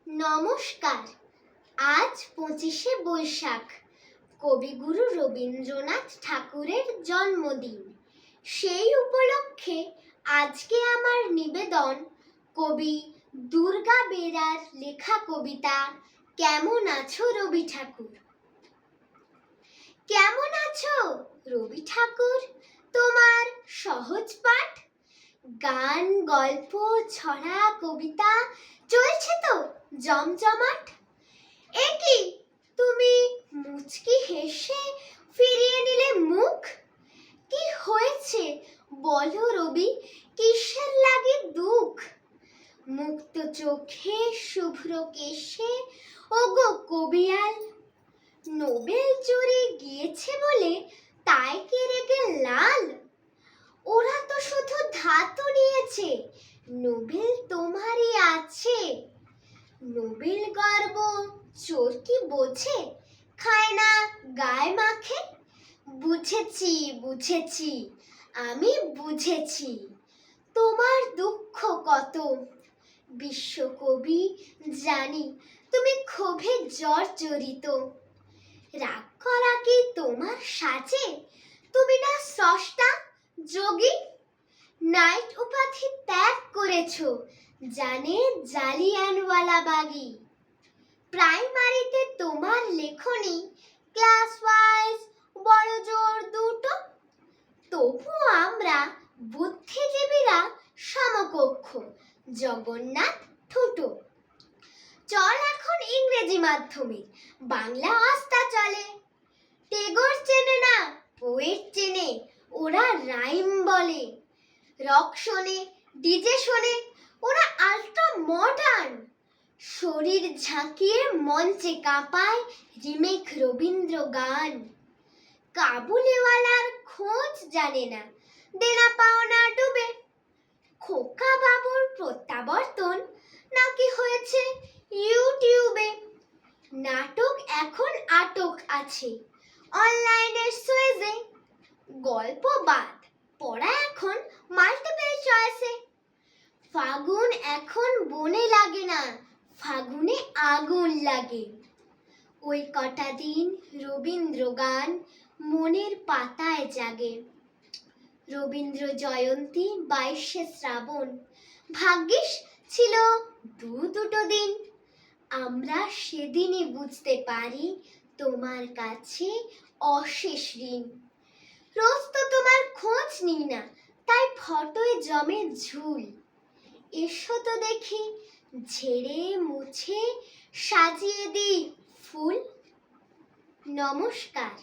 নমস্কার। আজ 25শে বৈশাখ, কবিগুরু রবীন্দ্রনাথ ঠাকুরের জন্মদিন। সেই উপলক্ষে আজকে আমার নিবেদন কবি দুর্গা বেরার লেখা কবিতা কেমন আছো রবি ঠাকুর। কেমন আছো রবি ঠাকুর, তোমার সহজ পাঠ, গান, গল্প, ছড়া, কবিতা চলছে তো জমজমাট। এ কি, তুমি মুচকি হেসে ফিরিয়ে নিলে মুখ? কি হয়েছে বলো রবি, কিসের লাগে দুঃখ? মুক্ত চোখে শুভ্র কেশে ওগো কবিয়াল, নোবেল চড়ে গিয়েছে বলে তাই কি রেগে লাল? ওরা তো শুধু ধাতু নিয়েছে, নোবেল তোমারই আছে। নোবেল গর্ব চোর কি বোঝে, খায় না গায়ে মাখে? বুঝেছি, আমি বুঝেছি তোমার দুঃখ কত। বিশ্বকবি জানি তুমি ক্ষোভে জর্জরিত। রাগ করা কি তোমার সাজে, তুমি না স্রষ্টা যোগী? নাইট উপাধি ত্যাগ করেছো জানে জালিয়ানওয়ালাবাগী। প্রাইমারিতে তোমার লেখনী ক্লাস ওয়াইজ বড় জোর দুটো, তবু আমরা বুদ্ধিজীবীরা সমকক্ষ, জগন্নাথ ঠুটো। চল এখন ইংরেজি মাধ্যমে, বাংলা আস্থা চলে। টেগর চেনে না, পোয়েট চেনে, ওরা রাইম বলে। রক শোনে, ডিজে শোনে, ওরা আল্ট্রা মডার্ন। শরীর ঝাঁকিয়ে মঞ্চে কাঁপায় রিমেক রবীন্দ্র গান। কাবুলিওয়ালার খোঁজ জানে না, দেনা পাওনা ডুবে। খোকা বাবুর প্রত্যাবর্তন নাকি হয়েছে ইউটিউবে। নাটক এখন আটক আছে অনলাইনের সুয়েজে। গল্প বাদ, পড়া এখন মাল্টিপল চয়েসে। ফাগুন এখন বনে লাগে না, ফাগুনে আগুন লাগে। ওই কটা দিন রবীন্দ্র গান মনের পাতায় জাগে। রবীন্দ্র জয়ন্তী 22শে শ্রাবণ, ভাগ্যিস ছিল দুটো দিন। আমরা সেদিনই বুঝতে পারি তোমার কাছে অশেষ ঋণ। রোজ তো তোমার খোঁজ নিই না, তাই ফটোয় জমে ঝুল। এসো তো দেখি ঝেড়ে মুছে সাজিয়ে দিই ফুল। নমস্কার।